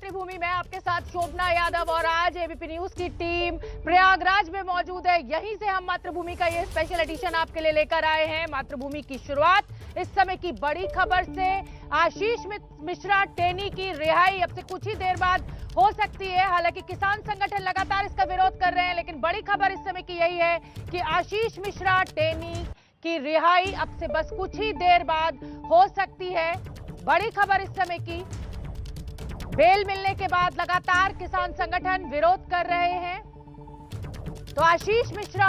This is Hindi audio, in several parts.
मातृभूमि में आपके साथ शोभना यादव और आज एबीपी न्यूज की टीम प्रयागराज में मौजूद है। यहीं से हम मातृभूमि का ये स्पेशल एडिशन आपके लिए लेकर आए हैं। मातृभूमि की शुरुआत इस समय की बड़ी खबर से। आशीष मिश्रा टेनी की रिहाई अब से कुछ ही देर बाद हो सकती है। हालांकि किसान संगठन लगातार इसका विरोध कर रहे हैं, लेकिन बड़ी खबर इस समय की यही है कि आशीष मिश्रा टेनी की रिहाई अब से बस कुछ ही देर बाद हो सकती है। बड़ी खबर इस समय की, बेल मिलने के बाद लगातार किसान संगठन विरोध कर रहे हैं। तो आशीष मिश्रा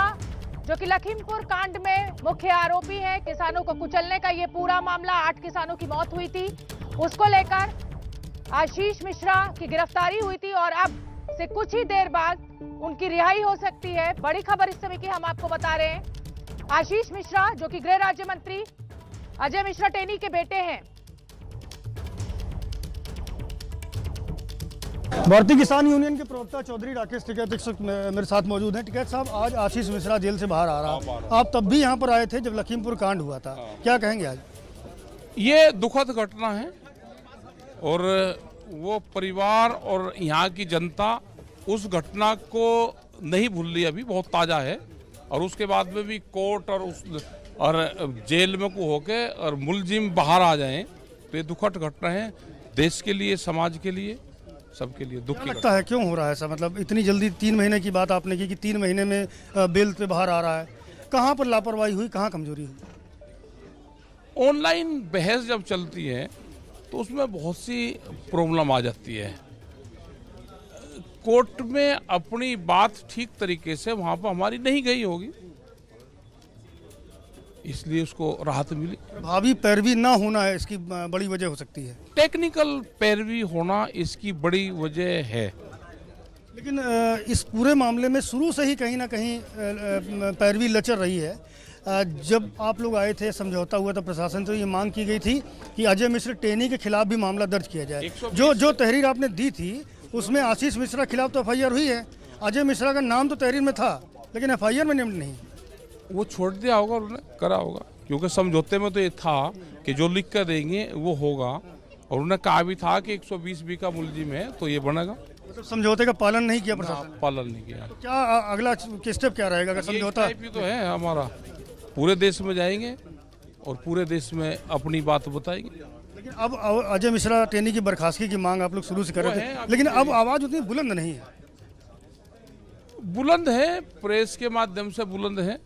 जो कि लखीमपुर कांड में मुख्य आरोपी है, किसानों को कुचलने का ये पूरा मामला, 8 किसानों की मौत हुई थी, उसको लेकर आशीष मिश्रा की गिरफ्तारी हुई थी और अब से कुछ ही देर बाद उनकी रिहाई हो सकती है। बड़ी खबर इस समय की हम आपको बता रहे हैं। आशीष मिश्रा जो कि गृह राज्य मंत्री अजय मिश्रा टेनी के बेटे हैं। भारतीय किसान यूनियन के प्रवक्ता चौधरी राकेश टिकैत इस वक्त मेरे साथ मौजूद हैं। टिकैत साहब, आज आशीष मिश्रा जेल से बाहर आ रहा है, आप तब भी यहाँ पर आए थे जब लखीमपुर कांड हुआ था, क्या कहेंगे आज? ये दुखद घटना है और वो परिवार और यहाँ की जनता उस घटना को नहीं भूल रही, अभी बहुत ताज़ा है। और उसके बाद में भी कोर्ट और जेल में को होके और मुलजिम बाहर आ जाएं तो ये दुखद घटना है, देश के लिए, समाज के लिए, सबके लिए दुख की लगता है क्यों हो रहा है ऐसा? मतलब इतनी जल्दी 3 महीने की बात आपने की कि 3 महीने में बेल पे बाहर आ रहा है, कहाँ पर लापरवाही हुई, कहाँ कमजोरी हुई? ऑनलाइन बहस जब चलती है तो उसमें बहुत सी प्रॉब्लम आ जाती है। कोर्ट में अपनी बात ठीक तरीके से वहां पर हमारी नहीं गई होगी, इसलिए उसको राहत मिली। भावी पैरवी ना होना है इसकी बड़ी वजह हो सकती है। टेक्निकल पैरवी होना इसकी बड़ी वजह है। लेकिन इस पूरे मामले में शुरू से ही कहीं ना कहीं पैरवी लचर रही है। जब आप लोग आए थे, समझौता हुआ था, प्रशासन से ये मांग की गई थी कि अजय मिश्रा टेनी के खिलाफ भी मामला दर्ज किया जाए। जो तहरीर आपने दी थी उसमें आशीष मिश्रा खिलाफ तो एफआईआर हुई है, अजय मिश्रा का नाम तो तहरीर में था लेकिन एफआईआर में नेम्ड नहीं। वो छोड़ दिया होगा, उन्होंने करा होगा, क्योंकि समझौते में तो ये था कि जो लिख कर देंगे वो होगा। और उन्होंने कहा भी था कि 120 बी का मुलजिम है तो ये बनेगा। मतलब समझौते का पालन नहीं किया प्रशासन? पालन नहीं किया। तो क्या अगला स्टेप क्या रहेगा अगर समझौता? तो है हमारा, पूरे देश में जाएंगे और पूरे देश में अपनी बात बताएंगे। लेकिन अब अजय मिश्रा टेनी की बर्खास्तगी की मांग आप लोग शुरू से कर रहे थे, लेकिन अब आवाज उतनी बुलंद नहीं है। बुलंद है, प्रेस के माध्यम से बुलंद है।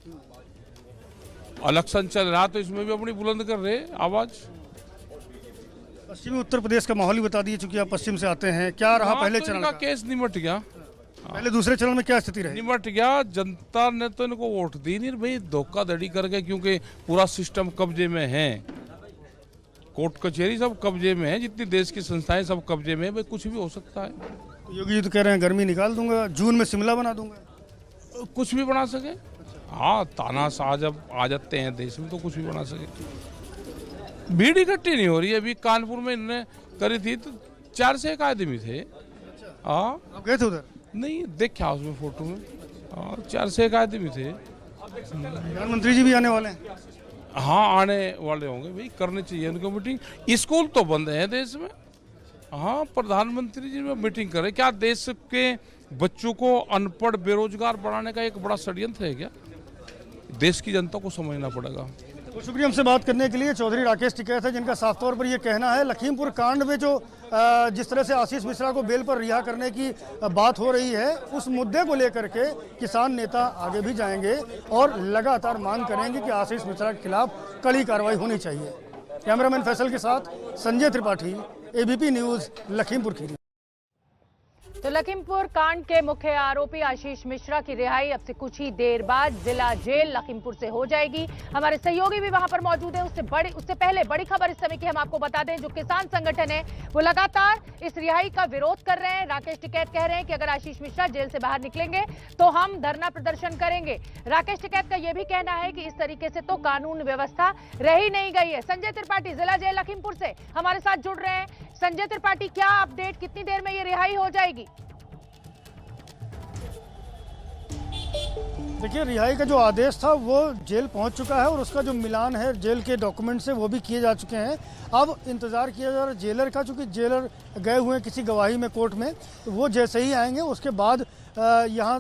इलेक्शन चल रहा तो इसमें भी अपनी बुलंद कर रहे आवाज। पश्चिमी उत्तर प्रदेश का माहौल ही बता दिए, चूंकि आप पश्चिम से आते हैं, क्या रहा पहले चरण का? केस निमट गया। पहले दूसरे चरण में क्या स्थिति रही? निमट गया, जनता ने तो इनको वोट दी नहीं भाई, धोखाधड़ी करके, क्योंकि पूरा सिस्टम कब्जे में है, कोर्ट कचहरी सब कब्जे में है, जितनी देश की संस्थाएं सब कब्जे में है, भाई कुछ भी हो सकता है। तो योगी जी तो कह रहे हैं गर्मी निकाल दूंगा, जून में शिमला बना दूंगा। कुछ भी बना सके, हाँ, तानाशाह जब आ जाते हैं देश में तो कुछ भी बना सके। भीड़ इकट्ठी नहीं हो रही है। अभी कानपुर में इन्होंने करी थी तो 4 से 1 आदमी थे। हाँ, आप गए थे उधर? नहीं, देखा उसमें फोटो में। हाँ, 4 से 1 आदमी थे। प्रधानमंत्री जी भी आने वाले हैं? हाँ, आने वाले होंगे भाई, करनी चाहिए उनको मीटिंग। स्कूल तो बंद है देश में। हाँ, प्रधानमंत्री जी में मीटिंग करें। क्या देश के बच्चों को अनपढ़ बेरोजगार बनाने का एक बड़ा षड्यंत्र है क्या? देश की जनता को समझना पड़ेगा। तो शुक्रिया हमसे बात करने के लिए। चौधरी राकेश टिकैत है, जिनका साफ तौर पर यह कहना है लखीमपुर कांड में जो जिस तरह से आशीष मिश्रा को बेल पर रिहा करने की बात हो रही है, उस मुद्दे को लेकर के किसान नेता आगे भी जाएंगे और लगातार मांग करेंगे कि आशीष मिश्रा के खिलाफ कड़ी कार्रवाई होनी चाहिए। कैमरामैन फैसल के साथ संजय त्रिपाठी, एबीपी न्यूज, लखीमपुर खीरी। तो लखीमपुर कांड के मुख्य आरोपी आशीष मिश्रा की रिहाई अब से कुछ ही देर बाद जिला जेल लखीमपुर से हो जाएगी। हमारे सहयोगी भी वहां पर मौजूद है। उससे पहले बड़ी खबर इस समय की हम आपको बता दें, जो किसान संगठन है वो लगातार इस रिहाई का विरोध कर रहे हैं। राकेश टिकैत कह रहे हैं कि अगर आशीष मिश्रा जेल से बाहर निकलेंगे तो हम धरना प्रदर्शन करेंगे। राकेश टिकैत का यह भी कहना है कि इस तरीके से तो कानून व्यवस्था रह ही नहीं गई है। संजय त्रिपाठी जिला जेल लखीमपुर से हमारे साथ जुड़ रहे हैं। संजय त्रिपाठी, क्या अपडेट, कितनी देर में ये रिहाई हो जाएगी? देखिए, रिहाई का जो आदेश था वो जेल पहुंच चुका है और उसका जो मिलान है जेल के डॉक्यूमेंट से वो भी किए जा चुके हैं। अब इंतज़ार किया जा रहा है जेलर का, चूँकि जेलर गए हुए हैं किसी गवाही में कोर्ट में, तो वो जैसे ही आएंगे उसके बाद यहाँ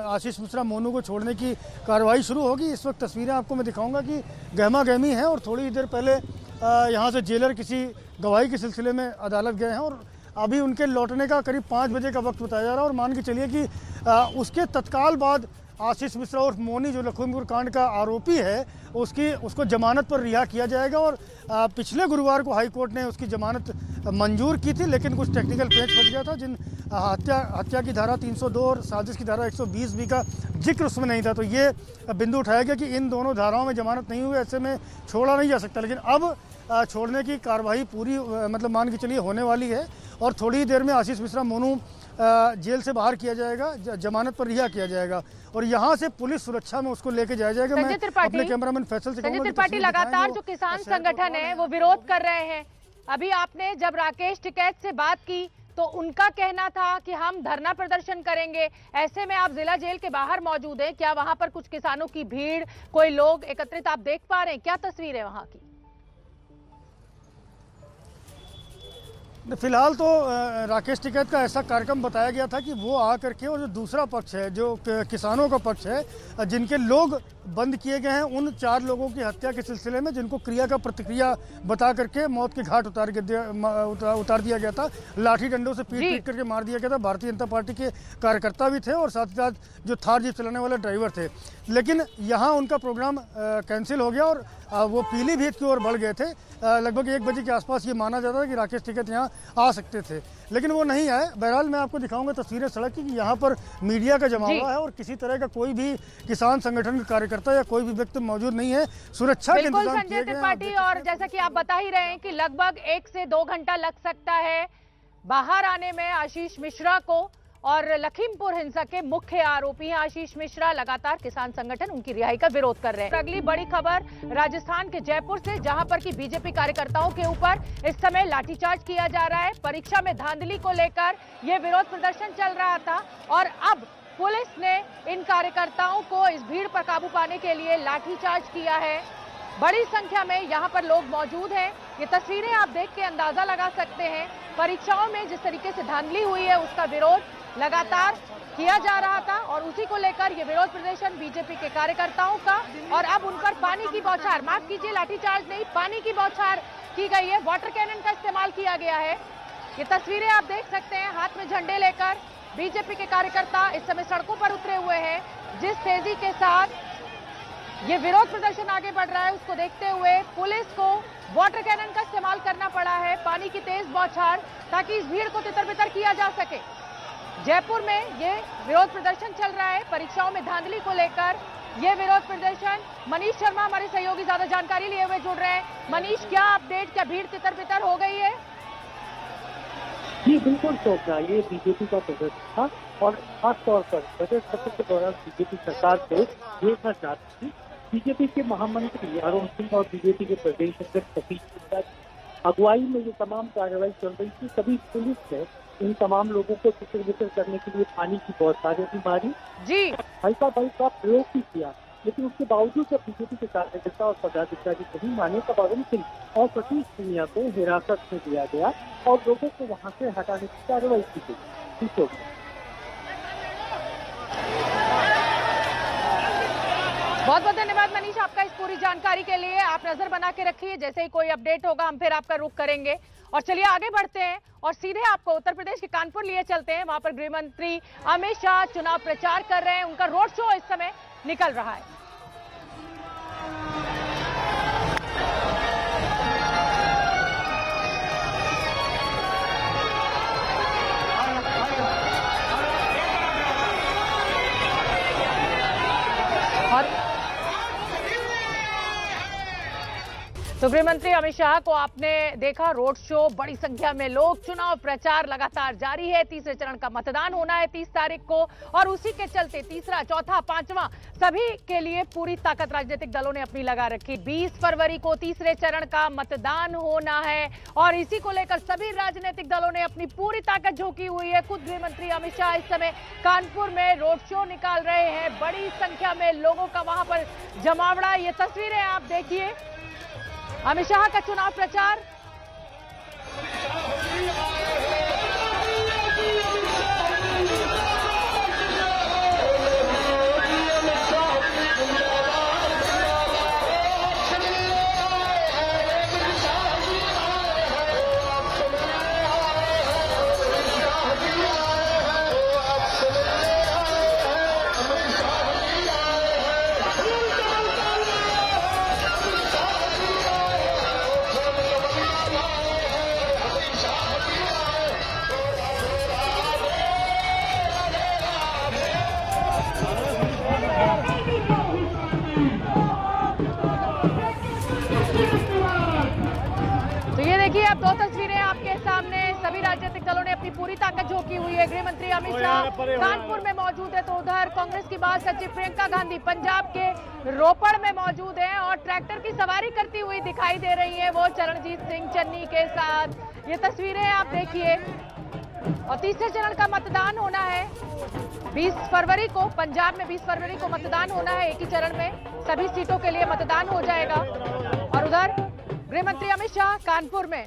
आशीष मिश्रा मोनू को छोड़ने की कार्रवाई शुरू होगी। इस वक्त तस्वीरें आपको मैं दिखाऊंगा कि गहमा गहमी है और थोड़ी देर पहले यहाँ से जेलर किसी गवाही के सिलसिले में अदालत गए हैं और अभी उनके लौटने का करीब 5 बजे का वक्त बताया जा रहा है। और मान के चलिए कि उसके तत्काल बाद आशीष मिश्रा और मोनी जो लखीमपुर कांड का आरोपी है उसको जमानत पर रिहा किया जाएगा। और पिछले गुरुवार को हाई कोर्ट ने उसकी जमानत मंजूर की थी, लेकिन कुछ टेक्निकल पेच फंस गया था। जिन हत्या की धारा 302 और साजिश की धारा 120 भी का जिक्र उसमें नहीं था, तो ये बिंदु उठाया गया कि इन दोनों धाराओं में जमानत नहीं हुई, ऐसे में छोड़ा नहीं जा सकता। लेकिन अब छोड़ने की कार्रवाई पूरी मतलब मान के चलिए होने वाली है और थोड़ी देर में आशीष मिश्रा मोनू जेल से बाहर किया जाएगा, जमानत पर रिहा किया जाएगा और यहाँ से पुलिस सुरक्षा में उसको लेके जाया जाएगा। मैं अपने कैमरामैन फैसल से कहूंगा, संजय त्रिपाठी, लगातार जो किसान संगठन है वो विरोध कर रहे हैं। अभी आपने जब राकेश टिकैत से बात की तो उनका कहना था कि हम धरना प्रदर्शन करेंगे। ऐसे में आप जिला जेल के बाहर मौजूद हैं, क्या वहां पर कुछ किसानों की भीड़, कोई लोग एकत्रित आप देख पा रहे हैं? क्या तस्वीर है वहां की? फिलहाल तो राकेश टिकैत का ऐसा कार्यक्रम बताया गया था कि वो आकर के और जो दूसरा पक्ष है, जो किसानों का पक्ष है, जिनके लोग बंद किए गए हैं, उन 4 लोगों की हत्या के सिलसिले में जिनको क्रिया का प्रतिक्रिया बता करके मौत के घाट उतार दिया गया था, लाठी डंडों से पीट करके मार दिया गया था। भारतीय जनता पार्टी के कार्यकर्ता भी थे और साथ ही साथ जो थार जीप चलाने वाले ड्राइवर थे। लेकिन यहाँ उनका प्रोग्राम कैंसिल हो गया और वो पीलीभीत की ओर बढ़ गए थे। लगभग 1 बजे के आसपास ये माना जाता है कि राकेश टिकैत यहाँ आ सकते थे, लेकिन वो नहीं आए। बहरहाल मैं आपको दिखाऊंगा तस्वीरें सड़क की कि यहाँ पर मीडिया का जमावड़ा है और किसी तरह का कोई भी किसान संगठन का कार्यकर्ता या कोई भी व्यक्ति मौजूद नहीं है। सुरक्षा के इंतजाम किए गए हैं। त्रिपाठी, और जैसा कि आप बता ही रहे हैं कि लगभग 1 से 2 घंटा लग सकता है बाहर आने में आशीष मिश्रा को। और लखीमपुर हिंसा के मुख्य आरोपी हैं आशीष मिश्रा। लगातार किसान संगठन उनकी रिहाई का विरोध कर रहे हैं। अगली बड़ी खबर राजस्थान के जयपुर से, जहां पर कि बीजेपी कार्यकर्ताओं के ऊपर इस समय लाठीचार्ज किया जा रहा है। परीक्षा में धांधली को लेकर यह विरोध प्रदर्शन चल रहा था और अब पुलिस ने इन कार्यकर्ताओं को इस भीड़ पर काबू पाने के लिए लाठीचार्ज किया है। बड़ी संख्या में यहाँ पर लोग मौजूद हैं। ये तस्वीरें आप देख के अंदाजा लगा सकते हैं। परीक्षाओं में जिस तरीके से धांधली हुई है उसका विरोध लगातार किया जा रहा था और उसी को लेकर ये विरोध प्रदर्शन बीजेपी के कार्यकर्ताओं का। और अब उन पर पानी की बौछार, माफ कीजिए लाठीचार्ज नहीं, पानी की बौछार की गई है। वाटर कैनन का इस्तेमाल किया गया है। ये तस्वीरें आप देख सकते हैं। हाथ में झंडे लेकर बीजेपी के कार्यकर्ता इस समय सड़कों पर उतरे हुए हैं। जिस तेजी के साथ ये विरोध प्रदर्शन आगे बढ़ रहा है उसको देखते हुए पुलिस को वाटर कैनन का इस्तेमाल करना पड़ा है, पानी की तेज बौछार, ताकि इस भीड़ को तितर-बितर किया जा सके। जयपुर में ये विरोध प्रदर्शन चल रहा है परीक्षाओं में धांधली को लेकर। ये विरोध प्रदर्शन, मनीष शर्मा हमारे सहयोगी ज्यादा जानकारी लिए हुए जुड़ रहे हैं। मनीष, क्या अपडेट, क्या भीड़ तितर-बितर हो गई है? जी बिल्कुल शोभना, ये बीजेपी का प्रदर्शन था और खासतौर पर बजट सत्र के दौरान बीजेपी सरकार को घेरना चाहती थी। बीजेपी के महामंत्री अरुण सिंह और बीजेपी के प्रदेश अध्यक्ष सतीश मिश्रा की अगुवाई में ये तमाम कार्रवाई चल रही थी। सभी पुलिस ने इन तमाम लोगों को तितर-बितर करने के लिए पानी की बौछारें भी मारी, जी हल्का बल का प्रयोग भी किया, लेकिन उसके बावजूद जब बीजेपी के कार्यकर्ता और पदाधिकारी नहीं माने तब अरुण सिंह और सतीश सिंह को हिरासत में लिया गया और लोगों को वहां से हटाने की कार्रवाई की गई। बहुत बहुत धन्यवाद मनीष आपका इस पूरी जानकारी के लिए। आप नजर बना के रखिए, जैसे ही कोई अपडेट होगा हम फिर आपका रुख करेंगे। और चलिए आगे बढ़ते हैं और सीधे आपको उत्तर प्रदेश के कानपुर लिए चलते हैं। वहां पर गृह मंत्री अमित शाह चुनाव प्रचार कर रहे हैं। उनका रोड शो इस समय निकल रहा है। तो तो गृह मंत्री अमित शाह को आपने देखा, रोड शो, बड़ी संख्या में लोग, चुनाव प्रचार लगातार जारी है। तीसरे चरण का मतदान होना है 30 तारीख को और उसी के चलते तीसरा, चौथा, पांचवा सभी के लिए पूरी ताकत राजनीतिक दलों ने अपनी लगा रखी। 20 फरवरी को तीसरे चरण का मतदान होना है और इसी को लेकर सभी राजनीतिक दलों ने अपनी पूरी ताकत झोंकी हुई है। खुद गृह मंत्री अमित शाह इस समय कानपुर में रोड शो निकाल रहे हैं। बड़ी संख्या में लोगों का वहां पर जमावड़ा, ये तस्वीरें आप देखिए अमित शाह का चुनाव प्रचार। देखिए अब दो तस्वीरें आपके सामने, सभी राजनीतिक दलों ने अपनी पूरी ताकत झोंकी हुई है। गृह मंत्री अमित शाह कानपुर में मौजूद है, तो उधर कांग्रेस की महासचिव प्रियंका गांधी पंजाब के रोपड़ में मौजूद हैं और ट्रैक्टर की सवारी करती हुई दिखाई दे रही है वो चरणजीत सिंह चन्नी के साथ। ये तस्वीरें आप देखिए और तीसरे चरण का मतदान होना है 20 फरवरी को। पंजाब में 20 फरवरी को मतदान होना है, एक ही चरण में सभी सीटों के लिए मतदान हो जाएगा। और उधर गृह मंत्री अमित शाह कानपुर में।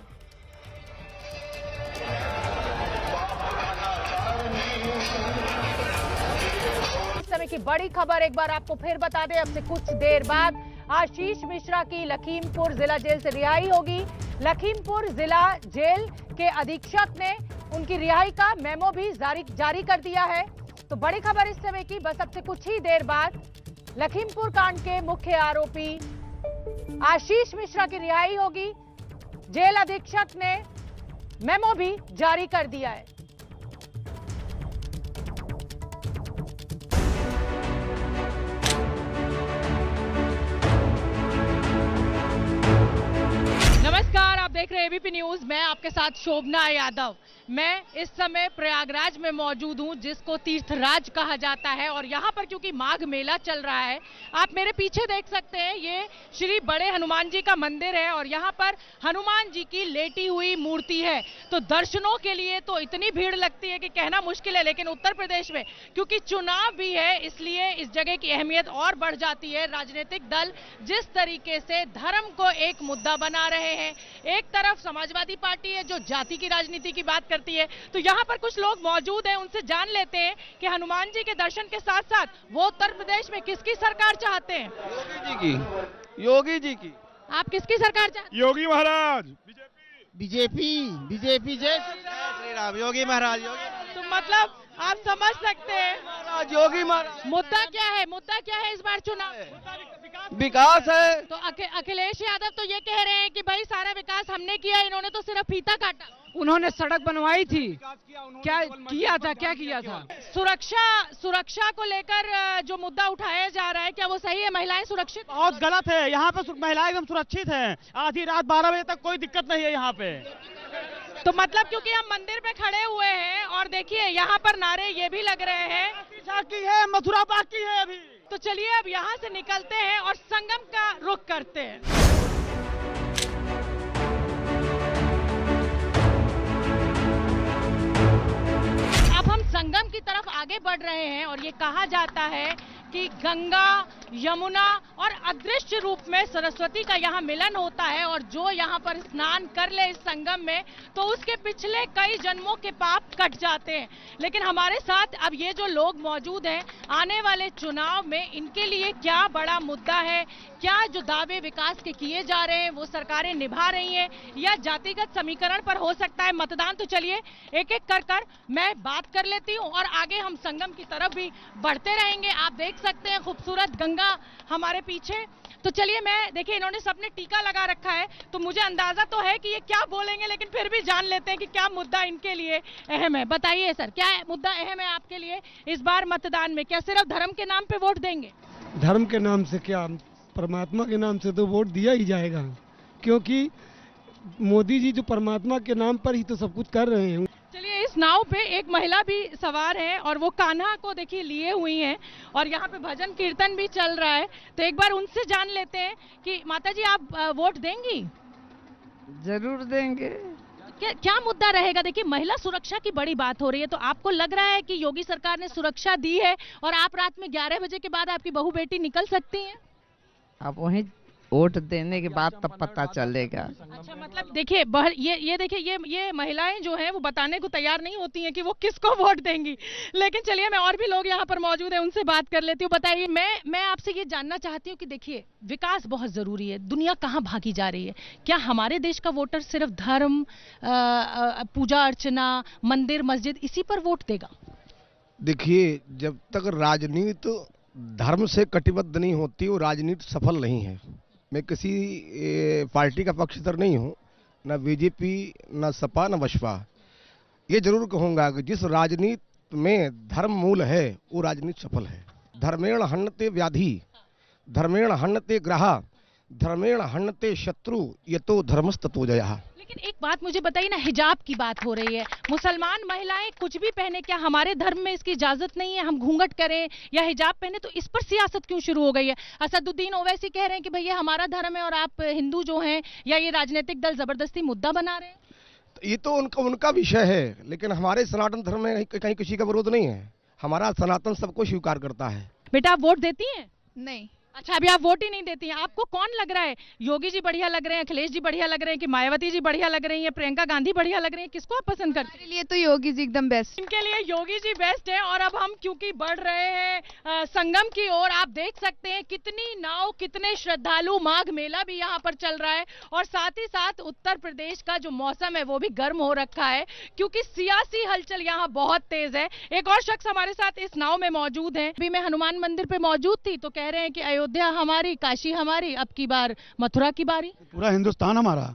इस समय की बड़ी खबर एक बार आपको फिर बता दें, अब से कुछ देर बाद आशीष मिश्रा की लखीमपुर जिला जेल से रिहाई होगी। लखीमपुर जिला जेल के अधीक्षक ने उनकी रिहाई का मेमो भी जारी कर दिया है। तो बड़ी खबर इस समय की, बस अब से कुछ ही देर बाद लखीमपुर कांड के मुख्य आरोपी आशीष मिश्रा की रिहाई होगी। जेल अधीक्षक ने मेमो भी जारी कर दिया है। नमस्कार, आप देख रहे हैं एबीपी न्यूज। मैं आपके साथ शोभना यादव। मैं इस समय प्रयागराज में मौजूद हूं, जिसको तीर्थराज कहा जाता है और यहां पर क्योंकि माघ मेला चल रहा है, आप मेरे पीछे देख सकते हैं, ये श्री बड़े हनुमान जी का मंदिर है और यहां पर हनुमान जी की लेटी हुई मूर्ति है। तो दर्शनों के लिए तो इतनी भीड़ लगती है कि कहना मुश्किल है, लेकिन उत्तर प्रदेश में क्योंकि चुनाव भी है, इसलिए इस जगह की अहमियत और बढ़ जाती है। राजनीतिक दल जिस तरीके से धर्म को एक मुद्दा बना रहे हैं, एक तरफ समाजवादी पार्टी है जो जाति की राजनीति की बात करती है, तो यहाँ पर कुछ लोग मौजूद हैं, उनसे जान लेते हैं कि हनुमान जी के दर्शन के साथ साथ वो उत्तर प्रदेश में किसकी सरकार चाहते हैं। योगी जी की। आप किसकी सरकार चाहते हैं? योगी महाराज। बीजेपी जय श्री राम। योगी महाराज। तो मतलब आप समझ सकते हैं महाराज योगी महाराज। मुद्दा क्या है? मुद्दा क्या है इस बार चुनाव? विकास है। तो अखिलेश यादव तो ये कह रहे हैं कि भाई सारा विकास हमने किया, इन्होंने तो सिर्फ फीता काटा। उन्होंने सड़क बनवाई थी, क्या किया था? सुरक्षा को लेकर जो मुद्दा उठाया जा रहा है, क्या वो सही है? महिलाएं सुरक्षित? बहुत गलत है। यहाँ पे महिलाएं एकदम सुरक्षित हैं। आधी रात 12 बजे तक कोई दिक्कत नहीं है यहाँ पे। तो मतलब क्योंकि हम मंदिर पे खड़े हुए हैं और देखिए यहाँ पर नारे ये भी लग रहे हैं, बाकी है, मथुरा बाकी है अभी। तो चलिए अब यहाँ से निकलते हैं और संगम का रुख करते हैं। अब हम संगम की तरफ आगे बढ़ रहे हैं और ये कहा जाता है कि गंगा, यमुना और अदृश्य रूप में सरस्वती का यहाँ मिलन होता है और जो यहाँ पर स्नान कर ले इस संगम में तो उसके पिछले कई जन्मों के पाप कट जाते हैं। लेकिन हमारे साथ अब ये जो लोग मौजूद हैं, आने वाले चुनाव में इनके लिए क्या बड़ा मुद्दा है, क्या जो दावे विकास के किए जा रहे हैं वो सरकारें निभा रही हैं या जातिगत समीकरण पर हो सकता है मतदान। तो चलिए एक एक कर मैं बात कर लेती हूँ और आगे हम संगम की तरफ भी बढ़ते रहेंगे। आप देख सकते हैं खूबसूरत गंगा हमारे पीछे। तो चलिए देखिए इन्होंने सबने टीका लगा रखा है, तो मुझे अंदाजा तो है कि ये क्या बोलेंगे, लेकिन फिर भी जान लेते हैं कि क्या मुद्दा इनके लिए अहम है। बताइए सर, क्या मुद्दा अहम है आपके लिए इस बार मतदान में? क्या सिर्फ धर्म के नाम पे वोट देंगे? धर्म के नाम से क्या, परमात्मा के नाम से तो वोट दिया ही जाएगा। क्योंकि मोदी जी जो परमात्मा के नाम पर ही तो सब कुछ कर रहे हैं। चलिए, इस नाव पे एक महिला भी सवार है और वो कान्हा को देखिए लिए हुई हैं और यहाँ पे भजन कीर्तन भी चल रहा है। तो एक बार उनसे जान लेते हैं कि माता जी आप वोट देंगी? जरूर देंगे। क्या मुद्दा रहेगा? देखिए, महिला सुरक्षा की बड़ी बात हो रही है, तो आपको लग रहा है कि योगी सरकार ने सुरक्षा दी है और आप रात में 11 बजे के बाद आपकी बहू बेटी निकल सकती हैं? अब वहीं वोट देने के बाद तब पता चलेगा। अच्छा, मतलब देखिए ये देखिए ये महिलाएं जो हैं वो बताने को तैयार नहीं होती हैं कि वो किसको वोट देंगी। लेकिन चलिए, मैं और भी लोग यहाँ पर मौजूद हैं, उनसे बात कर लेती हूँ। बताइए, मैं आपसे ये जानना चाहती हूँ कि देखिए, विकास बहुत जरूरी है, दुनिया कहाँ भागी जा रही है? क्या हमारे देश का वोटर सिर्फ धर्म, पूजा अर्चना, मंदिर मस्जिद इसी पर वोट देगा? देखिए, जब तक राजनीति धर्म से कटिबद्ध नहीं होती वो राजनीति सफल नहीं है। मैं किसी पार्टी का पक्षधर नहीं हूँ, न बीजेपी, न सपा, न बसपा। ये जरूर कहूँगा कि जिस राजनीति में धर्म मूल है वो राजनीति सफल है। धर्मेण हन्यते व्याधि, धर्मेण हन्यते ग्रहा, धर्मेण हन्यते शत्रु, यतो धर्मस्ततो जयः। लेकिन एक बात मुझे बताइए ना, हिजाब की बात हो रही है, मुसलमान महिलाएं कुछ भी पहने, क्या हमारे धर्म में इसकी इजाजत नहीं है? हम घूंघट करें या हिजाब पहने, तो इस पर सियासत क्यों शुरू हो गई है? असदुद्दीन ओवैसी कह रहे हैं कि भैया हमारा धर्म है और आप हिंदू जो हैं, या ये राजनीतिक दल जबरदस्ती मुद्दा बना रहे हैं? ये तो उनका विषय है, लेकिन हमारे सनातन धर्म में कहीं किसी का विरोध नहीं है। हमारा सनातन सबको स्वीकार करता है। बेटा, आप वोट देती हैं? नहीं। अच्छा, अभी आप वोट ही नहीं देती हैं। आपको कौन लग रहा है? योगी जी बढ़िया लग रहे हैं, अखिलेश जी बढ़िया लग रहे हैं, कि मायावती जी बढ़िया लग रही हैं, प्रियंका गांधी बढ़िया लग रही हैं? किसको आप पसंद करते हैं? हमारे लिए तो योगी जी एकदम बेस्ट। इनके लिए योगी जी बेस्ट है। और अब हम क्योंकि बढ़ रहे हैं संगम की ओर, आप देख सकते हैं कितनी नाव, कितने श्रद्धालु, माघ मेला भी यहाँ पर चल रहा है। और साथ ही साथ उत्तर प्रदेश का जो मौसम है वो भी गर्म हो रखा है, क्योंकि सियासी हलचल यहाँ बहुत तेज है। एक और शख्स हमारे साथ इस नाव में मौजूद है। अभी मैं हनुमान मंदिर पे मौजूद थी तो कह रहे हैं कि अयोध्या हमारी, काशी हमारी, अब की बार मथुरा की बारी। पूरा हिंदुस्तान हमारा।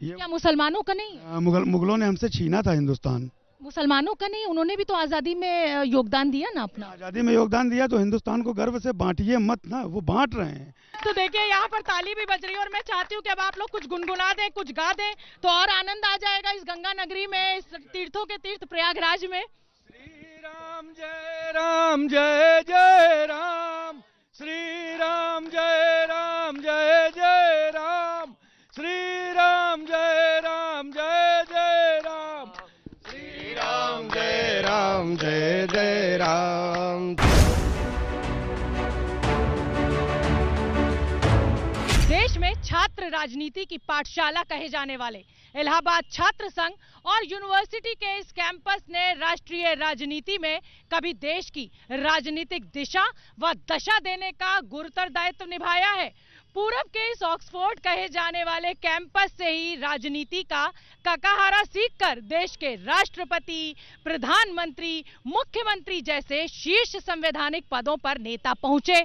ये क्या मुसलमानों का नहीं? मुगलों ने हमसे छीना था हिंदुस्तान। मुसलमानों का नहीं? उन्होंने भी तो आजादी में योगदान दिया ना अपना। आजादी में योगदान दिया तो हिंदुस्तान को गर्व से बांटिए मत ना, वो बांट रहे हैं। तो देखिए, यहाँ पर ताली भी बज रही है और मैं चाहती हूँ कि अब आप लोग कुछ गुनगुना दें, कुछ गा दें, तो और आनंद आ जाएगा इस गंगा नगरी में, इस तीर्थों के तीर्थ प्रयागराज में। श्री राम जय राम जय जय राम, श्री राम जय राम जय जय राम, श्री राम जय राम जय जय राम, श्री राम जय राम जय जय राम। देश में छात्र राजनीति की पाठशाला कहे जाने वाले इलाहाबाद छात्र संघ और यूनिवर्सिटी के इस कैंपस ने राष्ट्रीय राजनीति में कभी देश की राजनीतिक दिशा व दशा देने का गुरुतर दायित्व निभाया है। पूरब के इस ऑक्सफोर्ड कहे जाने वाले कैंपस से ही राजनीति का ककाहारा सीखकर देश के राष्ट्रपति, प्रधानमंत्री, मुख्यमंत्री जैसे शीर्ष संवैधानिक पदों पर नेता पहुंचे।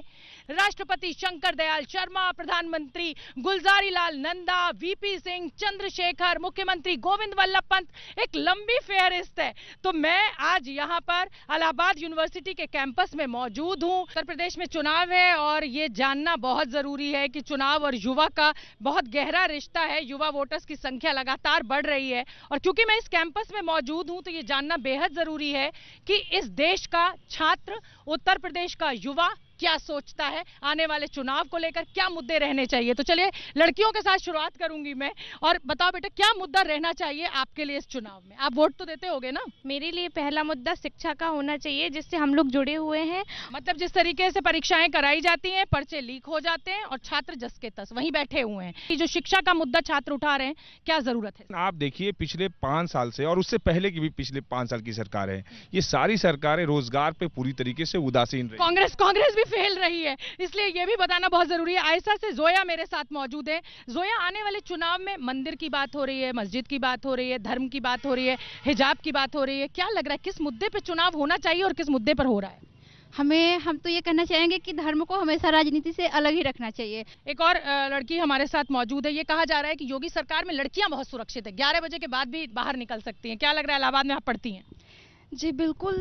राष्ट्रपति शंकर दयाल शर्मा, प्रधानमंत्री गुलजारी लाल नंदा, वीपी सिंह, चंद्रशेखर, मुख्यमंत्री गोविंद वल्लभ पंत, एक लंबी फेहरिस्त है। तो मैं आज यहाँ पर इलाहाबाद यूनिवर्सिटी के कैंपस में मौजूद हूँ। उत्तर प्रदेश में चुनाव है और ये जानना बहुत जरूरी है कि चुनाव और युवा का बहुत गहरा रिश्ता है। युवा वोटर्स की संख्या लगातार बढ़ रही है और क्योंकि मैं इस कैंपस में मौजूद हूँ तो ये जानना बेहद जरूरी है कि इस देश का छात्र, उत्तर प्रदेश का युवा क्या सोचता है, आने वाले चुनाव को लेकर क्या मुद्दे रहने चाहिए। तो चलिए, लड़कियों के साथ शुरुआत करूंगी मैं। और बताओ बेटा, क्या मुद्दा रहना चाहिए आपके लिए इस चुनाव में? आप वोट तो देते होगे ना? मेरे लिए पहला मुद्दा शिक्षा का होना चाहिए, जिससे हम लोग जुड़े हुए हैं। मतलब जिस तरीके से परीक्षाएं कराई जाती हैं, पर्चे लीक हो जाते हैं और छात्र जस के तस वहीं बैठे हुए हैं। ये जो शिक्षा का मुद्दा छात्र उठा रहे हैं, क्या जरूरत है? आप देखिए, पिछले 5 साल से और उससे पहले की भी पिछले 5 साल की सरकार है, ये सारी सरकारें रोजगार पे पूरी तरीके से उदासीन रही। कांग्रेस भी फेल रही है, इसलिए ये भी बताना बहुत जरूरी है। आयसा से जोया मेरे साथ मौजूद है। जोया, आने वाले चुनाव में मंदिर की बात हो रही है, मस्जिद की बात हो रही है, धर्म की बात हो रही है, हिजाब की बात हो रही है, क्या लग रहा है किस मुद्दे पे चुनाव होना चाहिए और किस मुद्दे पर हो रहा है? हम तो ये कहना चाहेंगे कि धर्म को हमेशा राजनीति से अलग ही रखना चाहिए। एक और लड़की हमारे साथ मौजूद है। ये कहा जा रहा है कि योगी सरकार में लड़कियां बहुत सुरक्षित है, 11 बजे के बाद भी बाहर निकल सकती हैं। क्या लग रहा है, इलाहाबाद में आप पढ़ती हैं? जी बिल्कुल,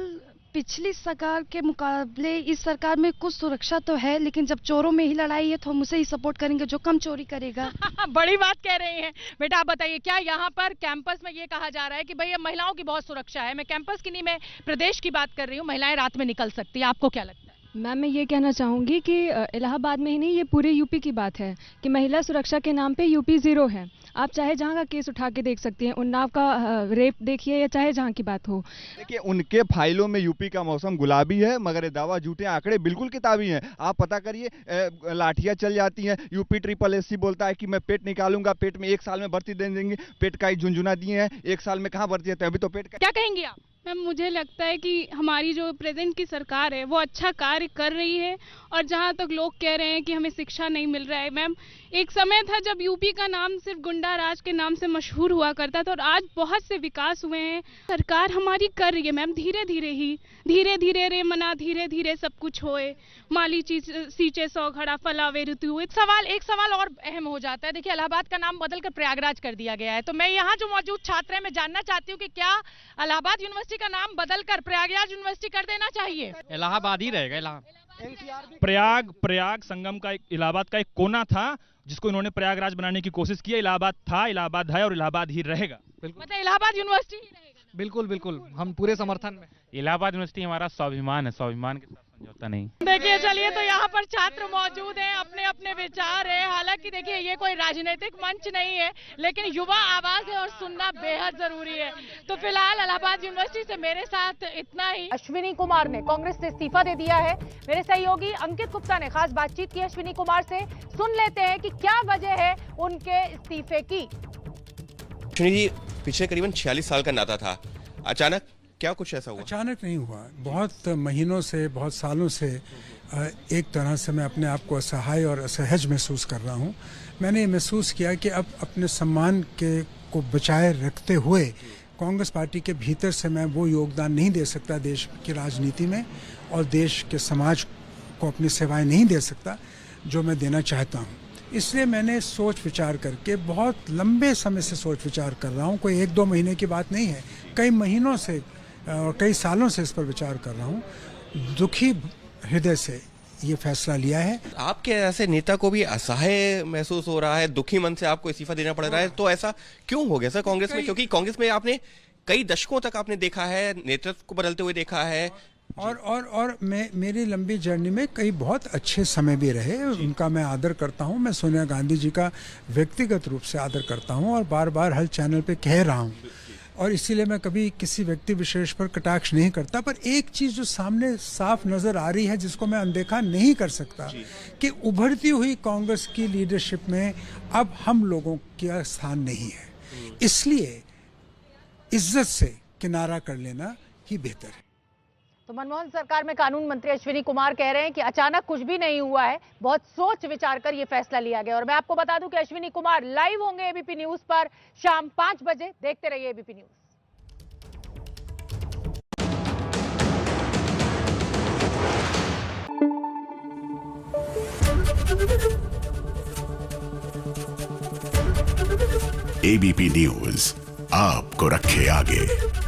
पिछली सरकार के मुकाबले इस सरकार में कुछ सुरक्षा तो है, लेकिन जब चोरों में ही लड़ाई है तो हम उसे ही सपोर्ट करेंगे जो कम चोरी करेगा। बड़ी बात कह रही हैं बेटा। आप बताइए, क्या यहाँ पर कैंपस में ये कहा जा रहा है कि भैया महिलाओं की बहुत सुरक्षा है? मैं कैंपस की नहीं, मैं प्रदेश की बात कर रही हूँ। महिलाएं रात में निकल सकती है, आपको क्या लगता है? मैम, मैं ये कहना चाहूँगी कि इलाहाबाद में ही नहीं, ये पूरे यूपी की बात है कि महिला सुरक्षा के नाम पे यूपी जीरो है। आप चाहे जहाँ का केस उठा के देख सकती हैं, उन्नाव का रेप देखिए या चाहे जहाँ की बात हो। देखिए, उनके फाइलों में यूपी का मौसम गुलाबी है, मगर ये दावा झूठे, आंकड़े बिल्कुल किताबी हैं। आप पता करिए, लाठियाँ चल जाती हैं। यूपी SSS बोलता है कि मैं पेट निकालूंगा, पेट में 1 साल में भर्ती दे देंगे। पेट का एक झुंझुना दिए हैं, 1 साल में कहाँ भर्ती है? अभी तो पेट का। क्या कहेंगी आप? मैम, मुझे लगता है कि हमारी जो प्रेजेंट की सरकार है वो अच्छा कार्य कर रही है। और जहाँ तक लोग कह रहे हैं कि हमें शिक्षा नहीं मिल रहा है, मैम, एक समय था जब यूपी का नाम सिर्फ गुंडा राज के नाम से मशहूर हुआ करता था, और आज बहुत से विकास हुए हैं। सरकार हमारी कर रही है मैम, धीरे धीरे रे मना, धीरे धीरे सब कुछ होए। माली सींचे 100 घड़ा, फलावे ऋतु। एक सवाल और अहम हो जाता है। देखिए, इलाहाबाद का नाम बदलकर प्रयागराज कर दिया गया है, तो मैं यहाँ जो मौजूद छात्र हैं, मैं जानना चाहती हूँ कि क्या इलाहाबाद यूनिवर्सिटी का नाम बदलकर प्रयागराज यूनिवर्सिटी कर देना चाहिए? इलाहाबाद ही रहेगा। प्रयाग संगम का इलाहाबाद का एक कोना था जिसको इन्होंने प्रयागराज बनाने की कोशिश की। इलाहाबाद था, इलाहाबाद है और इलाहाबाद ही रहेगा। मतलब इलाहाबाद यूनिवर्सिटी ही रहेगा। बिल्कुल, हम पूरे समर्थन में। इलाहाबाद यूनिवर्सिटी हमारा स्वाभिमान है, स्वाभिमान के साथ समझौता नहीं। देखिए, चलिए, तो यहाँ पर छात्र मौजूद हैं, अपने अपने विचार है। हालांकि देखिए, ये कोई राजनीतिक मंच नहीं है, लेकिन युवा आवाज है और सुनना बेहद जरूरी है। तो फिलहाल इलाहाबाद यूनिवर्सिटी से मेरे साथ इतना ही। अश्विनी कुमार ने कांग्रेस से इस्तीफा दे दिया है। मेरे सहयोगी अंकित गुप्ता ने खास बातचीत की अश्विनी कुमार से। सुन लेते हैं कि क्या वजह है उनके इस्तीफे की। अश्विनी जी, पिछले करीबन 46 साल का नाता था, अचानक क्या कुछ ऐसा हुआ? अचानक नहीं हुआ, बहुत महीनों से, बहुत सालों से एक तरह से मैं अपने आप को असहाय और असहज महसूस कर रहा हूँ। मैंने ये महसूस किया कि अब अपने सम्मान को बचाए रखते हुए कांग्रेस पार्टी के भीतर से मैं वो योगदान नहीं दे सकता देश की राजनीति में, और देश के समाज को अपनी सेवाएं नहीं दे सकता जो मैं देना चाहता हूँ। इसलिए मैंने सोच विचार करके, बहुत लंबे समय से सोच विचार कर रहा हूँ, कोई 1-2 महीने की बात नहीं है, कई महीनों से और कई सालों से इस पर विचार कर रहा हूँ। दुखी हृदय से ये फैसला लिया है। आपके ऐसे नेता को भी असहाय महसूस हो रहा है, दुखी मन से आपको इस्तीफा देना पड़ रहा है, तो ऐसा क्यों हो गया सर कांग्रेस में? क्योंकि कांग्रेस में आपने कई दशकों तक आपने देखा है, नेतृत्व को बदलते हुए देखा है, और मेरी लंबी जर्नी में कई बहुत अच्छे समय भी रहे, उनका मैं आदर करता हूं। मैं सोनिया गांधी जी का व्यक्तिगत रूप से आदर करता हूं और बार बार हर चैनल पे कह रहा हूं, और इसीलिए मैं कभी किसी व्यक्ति विशेष पर कटाक्ष नहीं करता। पर एक चीज जो सामने साफ नजर आ रही है, जिसको मैं अनदेखा नहीं कर सकता, कि उभरती हुई कांग्रेस की लीडरशिप में अब हम लोगों का स्थान नहीं है। इसलिए इज्जत से किनारा कर लेना ही बेहतर है। तो मनमोहन सरकार में कानून मंत्री अश्विनी कुमार कह रहे हैं कि अचानक कुछ भी नहीं हुआ है, बहुत सोच विचार कर ये फैसला लिया गया। और मैं आपको बता दूं कि अश्विनी कुमार लाइव होंगे एबीपी न्यूज पर शाम 5 बजे। देखते रहिए एबीपी न्यूज। एबीपी न्यूज आपको रखे आगे।